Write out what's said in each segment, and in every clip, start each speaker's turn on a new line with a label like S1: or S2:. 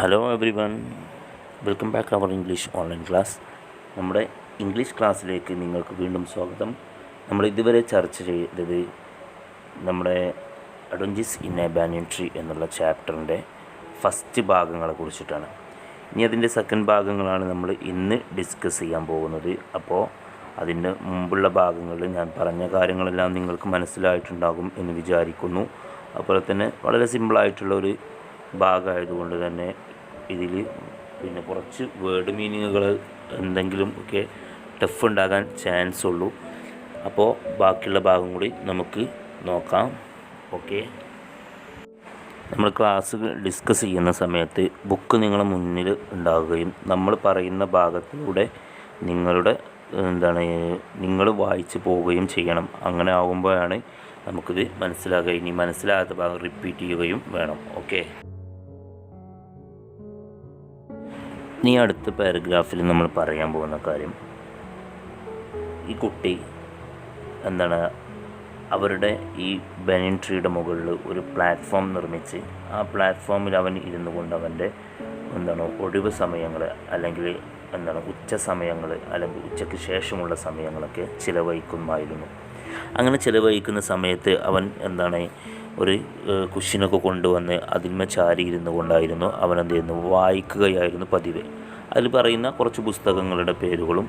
S1: Hello everyone, welcome back our English online class. നമ്മുടെ English ക്ലാസ്സിലേക്ക് നിങ്ങൾക്ക് വീണ്ടും സ്വാഗതം. നമ്മൾ ഇതുവരെ ചർച്ച ചെയ്തത് നമ്മുടെ adventures in a banyan tree എന്നുള്ള ചാപ്റ്ററിൻ്റെ ഫസ്റ്റ് ഭാഗങ്ങളെ കുറിച്ചിട്ടാണ്. ഇനി അതിൻ്റെ സെക്കൻഡ് ഭാഗങ്ങളാണ് നമ്മൾ ഇന്ന് ഡിസ്കസ് ചെയ്യാൻ പോകുന്നത്. അപ്പോൾ അതിൻ്റെ മുമ്പുള്ള ഭാഗങ്ങളിൽ ഞാൻ പറഞ്ഞ കാര്യങ്ങളെല്ലാം നിങ്ങൾക്ക് മനസ്സിലായിട്ടുണ്ടാകും എന്ന് വിചാരിക്കുന്നു. അതുപോലെ തന്നെ വളരെ സിമ്പിളായിട്ടുള്ളൊരു ഭാഗമായതുകൊണ്ട് തന്നെ ഇതിൽ പിന്നെ കുറച്ച് വേർഡ് മീനിങ്ങുകൾ എന്തെങ്കിലും ഒക്കെ ടഫ് ഉണ്ടാകാൻ ചാൻസ് ഉള്ളൂ. അപ്പോൾ ബാക്കിയുള്ള ഭാഗം കൂടി നമുക്ക് നോക്കാം. ഓക്കെ, നമ്മൾ ക്ലാസ് ഡിസ്കസ് ചെയ്യുന്ന സമയത്ത് ബുക്ക് നിങ്ങളുടെ മുന്നിൽ ഉണ്ടാവുകയും നമ്മൾ പറയുന്ന ഭാഗത്തിലൂടെ നിങ്ങൾ വായിച്ച് പോവുകയും ചെയ്യണം. അങ്ങനെ ആകുമ്പോഴാണ് നമുക്കിത് മനസ്സിലാകുക. ഇനി മനസ്സിലാകാത്ത ഭാഗം റിപ്പീറ്റ് ചെയ്യുകയും വേണം. ഓക്കെ, ഇനി അടുത്ത പാരഗ്രാഫിൽ നമ്മൾ പറയാൻ പോകുന്ന കാര്യം, ഈ കുട്ടി അവരുടെ ഈ ബനിയൻ ട്രീയുടെ മുകളിൽ ഒരു പ്ലാറ്റ്ഫോം നിർമ്മിച്ച് ആ പ്ലാറ്റ്ഫോമിൽ അവൻ ഇരുന്നു കൊണ്ട് അവൻ്റെ ഒഴിവ് സമയങ്ങൾ അല്ലെങ്കിൽ ഉച്ച സമയങ്ങൾ അല്ലെങ്കിൽ ഉച്ചയ്ക്ക് ശേഷമുള്ള സമയങ്ങളൊക്കെ ചിലവഴിക്കുമായിരുന്നു. അങ്ങനെ ചിലവഴിക്കുന്ന സമയത്ത് അവൻ ഒരു കുഷ്യനൊക്കെ കൊണ്ടുവന്ന് അതിന്മേൽ ചാരി ഇരുന്നു കൊണ്ടായിരുന്നു അവൻ വായിക്കുകയായിരുന്നു പതിവ്. അതിൽ പറയുന്ന കുറച്ച് പുസ്തകങ്ങളുടെ പേരുകളും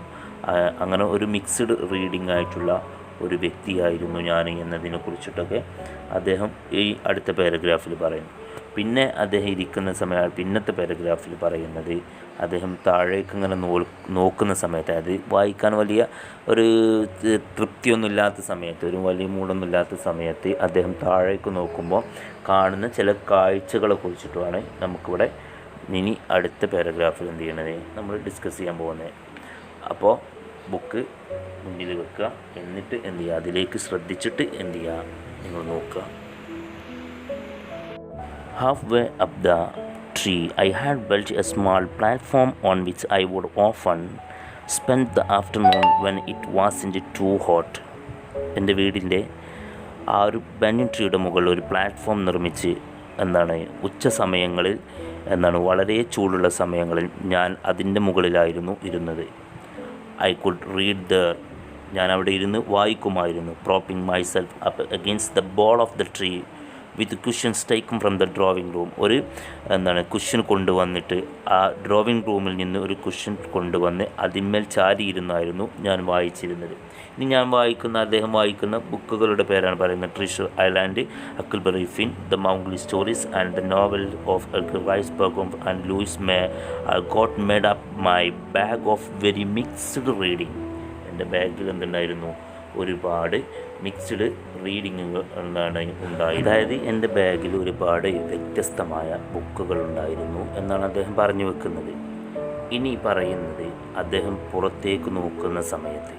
S1: അങ്ങനെ ഒരു മിക്സ്ഡ് റീഡിംഗ് ആയിട്ടുള്ള ഒരു വ്യക്തിയായിരുന്നു ഞാൻ എന്നതിനെ കുറിച്ചിട്ടൊക്കെ അദ്ദേഹം ഈ അടുത്ത പാരഗ്രാഫിൽ പറയുന്നു. പിന്നെ അദ്ദേഹം ഇരിക്കുന്ന സമയം പിന്നത്തെ പാരഗ്രാഫിൽ പറയുന്നത്, അദ്ദേഹം താഴേക്ക് ഇങ്ങനെ നോക്കുന്ന സമയത്ത്, അതായത് വായിക്കാൻ വലിയ ഒരു തൃപ്തിയൊന്നുമില്ലാത്ത സമയത്ത്, ഒരു വലിയ മൂടൊന്നുമില്ലാത്ത സമയത്ത് അദ്ദേഹം താഴേക്ക് നോക്കുമ്പോൾ കാണുന്ന ചില കാഴ്ചകളെ കുറിച്ചിട്ടുമാണ് നമുക്കിവിടെ ഇനി അടുത്ത പാരഗ്രാഫിൽ നമ്മൾ ഡിസ്കസ് ചെയ്യാൻ പോകുന്നത്. അപ്പോൾ ബുക്ക് മുന്നിൽ വെക്കുക, എന്നിട്ട് അതിലേക്ക് ശ്രദ്ധിച്ചിട്ട് നിങ്ങൾ നോക്കുക. Halfway up the tree, I had built a small platform on which I would often spend the afternoon when it wasn't too hot. എൻ്റെ വീടിൻ്റെ ആ ഒരു ബനിയൻ ട്രീയുടെ മുകളിൽ ഒരു പ്ലാറ്റ്ഫോം നിർമ്മിച്ച് ഉച്ച സമയങ്ങളിൽ വളരെ ചൂടുള്ള സമയങ്ങളിൽ ഞാൻ അതിൻ്റെ മുകളിലായിരുന്നു ഇരുന്നത്. I could read there. ഞാൻ അവിടെ ഇരുന്ന് വായിക്കുമായിരുന്നു. propping myself up against the bole of the tree with cushions taken from the drawing room. ഒരു കുഷ്യൻ കൊണ്ടുവന്നിട്ട് ആ ഡ്രോയിങ് റൂമിൽ നിന്ന് ഒരു കുഷ്യൻ കൊണ്ടുവന്ന് അതിന്മേൽ ചാരിയിരുന്നായിരുന്നു ഞാൻ വായിച്ചിരുന്നത്. ഇനി അദ്ദേഹം വായിക്കുന്ന ബുക്കുകളുടെ പേരാണ് പറയുന്നത്: Treasure Island, Huckleberry Finn, the Mowgli stories and the novel of Elkar Riceburg and Louisa May. I got made up my bag of very mixed reading. എൻ്റെ ബാഗിൽ ഒരുപാട് മിക്സ്ഡ് റീഡിങ്ങുകൾ ഉണ്ടായി. അതായത് എൻ്റെ ബാഗിൽ ഒരുപാട് വ്യത്യസ്തമായ ബുക്കുകൾ ഉണ്ടായിരുന്നു എന്നാണ് അദ്ദേഹം പറഞ്ഞു വെക്കുന്നത്. ഇനി പറയുന്നത്, അദ്ദേഹം പുറത്തേക്ക് നോക്കുന്ന സമയത്ത്,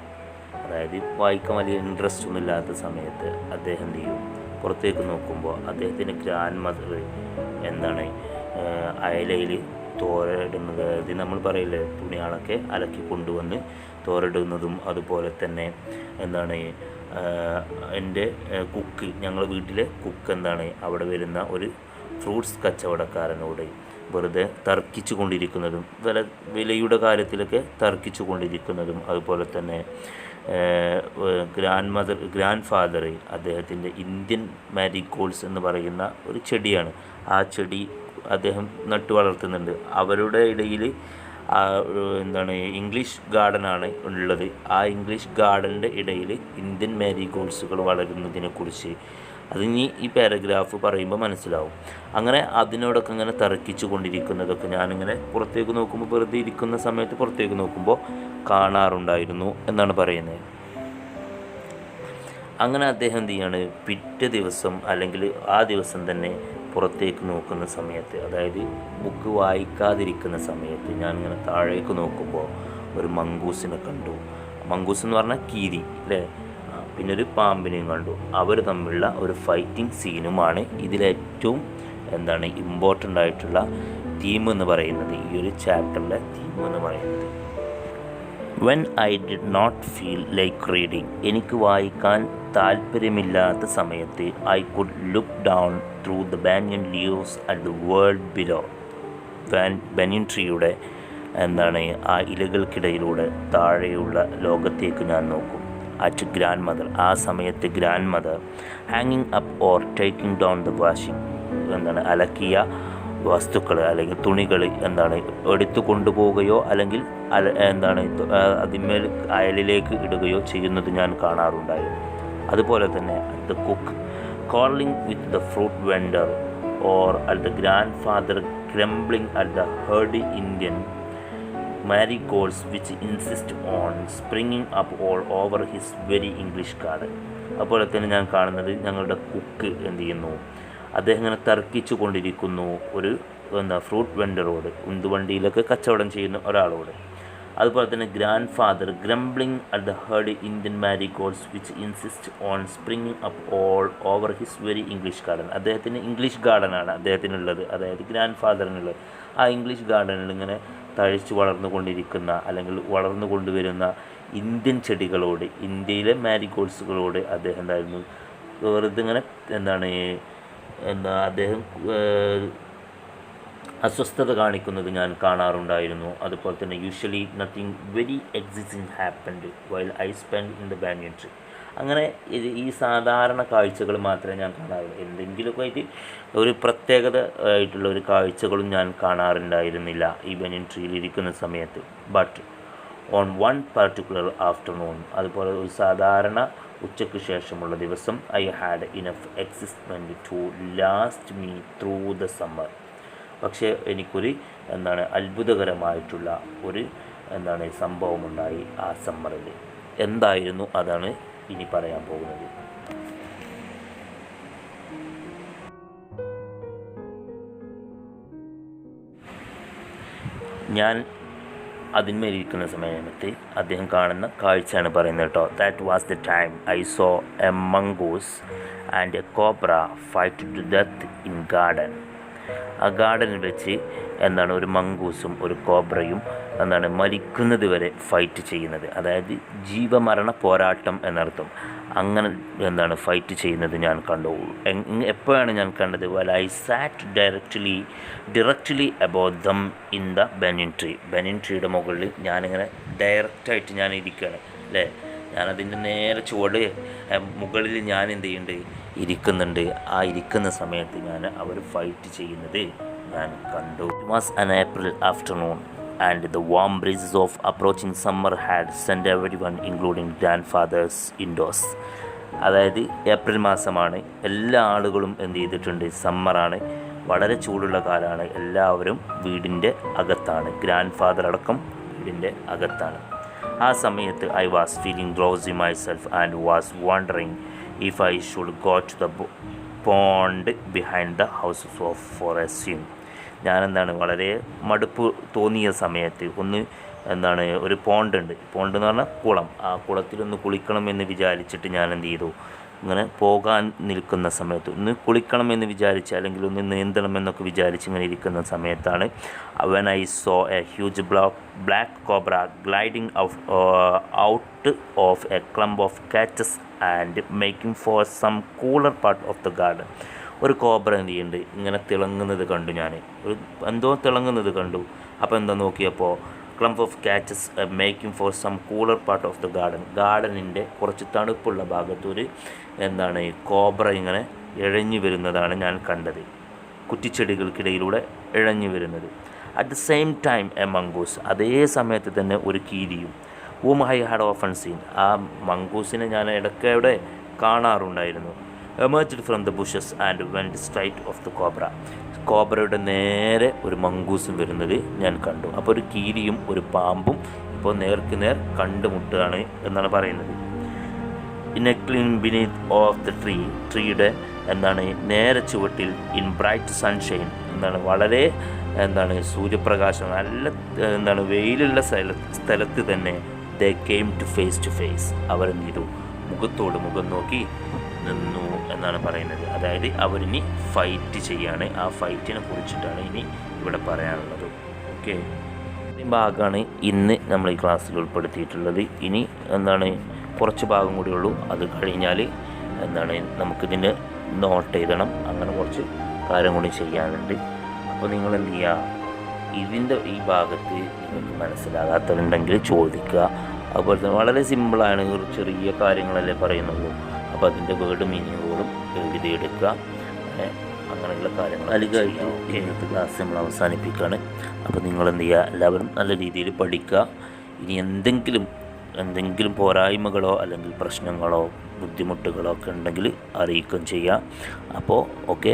S1: അതായത് വായിക്കാൻ വലിയ ഇൻട്രസ്റ്റ് ഒന്നുമില്ലാത്ത സമയത്ത് അദ്ദേഹം പുറത്തേക്ക് നോക്കുമ്പോൾ അദ്ദേഹത്തിൻ്റെ ഗ്രാൻഡ് മദർ അയലയിൽ തോരയിടുന്നത്, അതായത് നമ്മൾ പറയില്ലേ തുണികളൊക്കെ അലക്കി കൊണ്ടുവന്ന് തോരയിടുന്നതും, അതുപോലെ തന്നെ എൻ്റെ കുക്ക്, ഞങ്ങളുടെ വീട്ടിലെ കുക്ക് അവിടെ വരുന്ന ഒരു ഫ്രൂട്ട്സ് കച്ചവടക്കാരനോട് വെറുതെ തർക്കിച്ചു കൊണ്ടിരിക്കുന്നതും, വിലയുടെ കാര്യത്തിലൊക്കെ തർക്കിച്ചു കൊണ്ടിരിക്കുന്നതും, അതുപോലെ തന്നെ ഗ്രാൻഡ് ഫാദർ അദ്ദേഹത്തിൻ്റെ ഇന്ത്യൻ മാരിഗോൾഡ്സ് എന്ന് പറയുന്ന ഒരു ചെടിയാണ്. ആ ചെടി അദ്ദേഹം നട്ടു വളർത്തുന്നുണ്ട്. അവരുടെ ഇടയിൽ ഇംഗ്ലീഷ് ഗാർഡനാണ് ഉള്ളത്. ആ ഇംഗ്ലീഷ് ഗാർഡൻ്റെ ഇടയിൽ ഇന്ത്യൻ മാരിഗോൾഡ്സുകൾ വളരുന്നതിനെക്കുറിച്ച് അതിനി ഈ പാരഗ്രാഫ് പറയുമ്പോൾ മനസ്സിലാവും. അങ്ങനെ അതിനോടൊക്കെ ഇങ്ങനെ തർക്കിച്ചു കൊണ്ടിരിക്കുന്നതൊക്കെ ഞാനിങ്ങനെ പുറത്തേക്ക് നോക്കുമ്പോൾ, വെറുതെ ഇരിക്കുന്ന സമയത്ത് പുറത്തേക്ക് നോക്കുമ്പോൾ കാണാറുണ്ടായിരുന്നു എന്നാണ് പറയുന്നത്. അങ്ങനെ അദ്ദേഹം പിറ്റേ ദിവസം അല്ലെങ്കിൽ ആ ദിവസം തന്നെ പുറത്തേക്ക് നോക്കുന്ന സമയത്ത്, അതായത് ബുക്ക് വായിക്കാതിരിക്കുന്ന സമയത്ത് ഞാനിങ്ങനെ താഴേക്ക് നോക്കുമ്പോൾ ഒരു മങ്കൂസിനെ കണ്ടു. മങ്കൂസ് എന്ന് പറഞ്ഞാൽ കീരി അല്ലേ. പിന്നെ ഒരു പാമ്പിനെയും കണ്ടു. അവർ തമ്മിലുള്ള ഒരു ഫൈറ്റിംഗ് സീനുമാണ് ഇതിലേറ്റവും ഇമ്പോർട്ടൻ്റ് ആയിട്ടുള്ള തീം എന്ന് പറയുന്നത്, ഈ ഒരു ചാപ്റ്ററിലെ തീം എന്ന് പറയുന്നത്. When I did not feel like reading, എനിക്ക് വായിക്കാൻ താല്പര്യമില്ലാത്ത സമയത്ത് I could look down through the banyan leaves at the world below. ബനിയൻ ട്രീയുടെ ആ ഇലകൾക്കിടയിലൂടെ താഴെയുള്ള ലോകത്തേക്ക് ഞാൻ നോക്കും. അറ്റ് ഗ്രാൻഡ് മദർ, ആ സമയത്ത് ഗ്രാൻഡ് മദർ ഹാങ്ങിങ് up or taking down the washing, അലക്കിയ വസ്തുക്കൾ അല്ലെങ്കിൽ തുണികൾ എടുത്തു കൊണ്ടുപോവുകയോ അല്ലെങ്കിൽ അതിന്മേൽ അയലിലേക്ക് ഇടുകയോ ചെയ്യുന്നത് ഞാൻ കാണാറുണ്ടായിരുന്നു. അതുപോലെ തന്നെ the cook calling with the fruit vendor or at the grandfather grumbling at the hardy Indian marigolds which insist on springing up all over his very English garden. അതുപോലെ തന്നെ ഞാൻ കാണുന്നത് ഞങ്ങളുടെ കുക്ക് എന്ത് ചെയ്യുന്നു, അദ്ദേഹം ഇങ്ങനെ തർക്കിച്ചു കൊണ്ടിരിക്കുന്നു ഒരു ഫ്രൂട്ട് വെൻഡറോട്, ഉന്തുവണ്ടിയിലൊക്കെ കച്ചവടം ചെയ്യുന്ന ഒരാളോട്. അതുപോലെ തന്നെ grandfather grumbling at the hardy Indian marigolds which insist on springing up all over his very English garden. അദ്ദേഹത്തിന് ഇംഗ്ലീഷ് ഗാർഡനാണ് അദ്ദേഹത്തിനുള്ളത്, അതായത് ഗ്രാൻഡ് ഫാദറിനുള്ളത്. ആ ഇംഗ്ലീഷ് ഗാർഡനിൽ ഇങ്ങനെ തഴച്ച് വളർന്നുകൊണ്ടിരിക്കുന്ന അല്ലെങ്കിൽ വളർന്നു കൊണ്ടുവരുന്ന ഇന്ത്യൻ ചെടികളോട്, ഇന്ത്യയിലെ മാരിഗോൾഡ്സുകളോട് അദ്ദേഹം വെറുതെ ഇങ്ങനെ അദ്ദേഹം അസ്വസ്ഥത കാണിക്കുന്നത് ഞാൻ കാണാറുണ്ടായിരുന്നു. അതുപോലെ തന്നെ usually nothing very exiting happened while I spend in the banyan tree. അങ്ങനെ ഈ സാധാരണ കാഴ്ചകൾ മാത്രമേ ഞാൻ കാണാറുള്ളൂ. എന്തെങ്കിലുമൊക്കെ ആയിട്ട് ഒരു പ്രത്യേകത ആയിട്ടുള്ള ഒരു കാഴ്ചകളും ഞാൻ കാണാറുണ്ടായിരുന്നില്ല ഈ ബനിയൻ ട്രീയിൽ ഇരിക്കുന്ന സമയത്ത്. But on one particular afternoon, അതുപോലെ ഒരു സാധാരണ ഉച്ചയ്ക്ക് ശേഷമുള്ള ദിവസം, I had enough excitement to last me through the summer. പക്ഷേ എനിക്കൊരു അത്ഭുതകരമായിട്ടുള്ള ഒരു സംഭവമുണ്ടായി ആ സമ്മറിൽ. എന്തായിരുന്നു അതാണ് ഇനി പറയാൻ പോകുന്നത്. ഞാൻ അതിന്മേലിരിക്കുന്ന സമയത്ത് അദ്ദേഹം കാണുന്ന കാഴ്ചയാണ് പറയുന്നത് കേട്ടോ. That was the time I saw a mongoose and a cobra fight to death in garden. ആ ഗാർഡനിൽ വെച്ച് ഒരു മംഗൂസും ഒരു കോബ്രയും മരിക്കുന്നത് വരെ ഫൈറ്റ് ചെയ്യുന്നത്, അതായത് ജീവമരണ പോരാട്ടം എന്നർത്ഥം. അങ്ങനെ ഫൈറ്റ് ചെയ്യുന്നത് ഞാൻ കണ്ടു. എപ്പോഴാണ് ഞാൻ കണ്ടത്? Well I sat directly about them in the banyan tree. Banyan ട്രീയുടെ മുകളിൽ ഞാനിങ്ങനെ ഡയറക്റ്റായിട്ട് ഞാൻ ഇരിക്കുകയാണ് അല്ലേ. ഞാനതിൻ്റെ നേരെ ചുവട് മുകളിൽ ഞാൻ എന്ത് ചെയ്യുന്നുണ്ട്, ഇരിക്കുന്നുണ്ട്. ആ ഇരിക്കുന്ന സമയത്ത് അവർ ഫൈറ്റ് ചെയ്യുന്നത് ഞാൻ കണ്ടു. It was an April afternoon and the warm breezes of approaching summer had sent everyone including grandfathers indoors. അതായത് ഏപ്രിൽ മാസമാണ്, എല്ലാ ആളുകളും എന്ത് ചെയ്തിട്ടുണ്ട്, സമ്മറാണ്, വളരെ ചൂടുള്ള കാലമാണ്, എല്ലാവരും വീടിൻ്റെ അകത്താണ്, ഗ്രാൻഡ് ഫാദർ അടക്കം വീടിൻ്റെ അകത്താണ്. ആ സമയത്ത് I was feeling glossy myself and was wondering if I should go to the pond behind the house for a swim. ഞാൻ വളരെ മടുപ്പ് തോന്നിയ സമയത്ത് ഒരു പോണ്ട് എന്ന് പറഞ്ഞാൽ കുളം, ആ കുളത്തിലൊന്ന് കുളിക്കണമെന്ന് വിചാരിച്ചിട്ട് ഞാൻ എന്ത് ചെയ്തു, ഇങ്ങനെ പോകാൻ നിൽക്കുന്ന സമയത്ത് ഒന്ന് കുളിക്കണമെന്ന് വിചാരിച്ച് അല്ലെങ്കിൽ ഒന്ന് നീന്തണമെന്നൊക്കെ വിചാരിച്ച് ഇങ്ങനെ ഇരിക്കുന്ന സമയത്താണ് when I saw a huge black cobra gliding out of a clump of cactus and making for some cooler part of the garden. ഒരു കോബ്ര എന്ത് ചെയ്യുന്നുണ്ട്, ഇങ്ങനെ തിളങ്ങുന്നത് കണ്ടു. ഞാൻ എന്തോ തിളങ്ങുന്നത് കണ്ടു. അപ്പോൾ എന്താ നോക്കിയപ്പോൾ clump of cactus making for some cooler part of the garden. ഗാർഡനിൻ്റെ കുറച്ച് തണുപ്പുള്ള ഭാഗത്തൊരു കോബ്ര ഇങ്ങനെ ഇഴഞ്ഞു വരുന്നതാണ് ഞാൻ കണ്ടത്, കുറ്റിച്ചെടികൾക്കിടയിലൂടെ ഇഴഞ്ഞു വരുന്നത്. At the same time A mongoose, അതേ സമയത്ത് തന്നെ ഒരു കീരിയും, whom I had often seen, ആ മംഗൂസിനെ ഞാൻ ഇടയ്ക്കവിടെ കാണാറുണ്ടായിരുന്നു. emerged from the bushes and went straight of the cobra. കോബ്രയുടെ നേരെ ഒരു മംഗൂസും വരുന്നത് ഞാൻ കണ്ടു. അപ്പോൾ ഒരു കീരിയും ഒരു പാമ്പും ഇപ്പോൾ നേർക്ക് നേർ കണ്ടുമുട്ടുകയാണ് എന്നാണ് പറയുന്നത്. In A clean beneath of the ട്രീയുടെ നേരെ ചുവട്ടിൽ ഇൻ ബ്രൈറ്റ് സൺഷൈൻ വളരെ സൂര്യപ്രകാശം നല്ല വെയിലുള്ള സ്ഥലത്ത് തന്നെ ദേ കെയിം ടു ഫേസ്. അവരെന്ത് ചെയ്തു, മുഖത്തോട് മുഖം നോക്കി നിന്നു എന്നാണ് പറയുന്നത്. അതായത് അവരിനി ഫൈറ്റ് ചെയ്യാണ്. ആ ഫൈറ്റിനെ കുറിച്ചിട്ടാണ് ഇനി ഇവിടെ പറയാനുള്ളത്. ഓക്കെ, ഈ ഭാഗമാണ് ഇന്ന് നമ്മൾ ഈ ക്ലാസ്സിൽ ഉൾപ്പെടുത്തിയിട്ടുള്ളത്. ഇനി കുറച്ച് ഭാഗം കൂടി ഉള്ളൂ. അത് കഴിഞ്ഞാൽ നമുക്കിതിൻ്റെ നോട്ട് എഴുതണം. അങ്ങനെ കുറച്ച് കാര്യം കൂടി ചെയ്യാനുണ്ട്. അപ്പോൾ നിങ്ങൾ എന്ത് ചെയ്യുക, ഇതിൻ്റെ ഈ ഭാഗത്ത് നിങ്ങൾക്ക് മനസ്സിലാകാത്തതുണ്ടെങ്കിൽ ചോദിക്കുക. അതുപോലെ തന്നെ വളരെ സിമ്പിളാണ്, ഒരു ചെറിയ കാര്യങ്ങളല്ലേ പറയുന്നുള്ളൂ. അപ്പോൾ അതിൻ്റെ വേർഡ് മീനിങ്ങുകളും എഴുതിയെടുക്കുക. അങ്ങനെയുള്ള കാര്യങ്ങൾ അധികമായിട്ട് ഇന്നത്തെ ക്ലാസ് നമ്മൾ അവസാനിപ്പിക്കുകയാണ്. അപ്പോൾ നിങ്ങൾ എന്ത് ചെയ്യുക, എല്ലാവരും നല്ല രീതിയിൽ പഠിക്കുക. ഇനി എന്തെങ്കിലും പോരായ്മകളോ അല്ലെങ്കിൽ പ്രശ്നങ്ങളോ ബുദ്ധിമുട്ടുകളോ ഒക്കെ ഉണ്ടെങ്കിൽ അറിയിക്കുകയും ചെയ്യുക. അപ്പോൾ ഓക്കെ.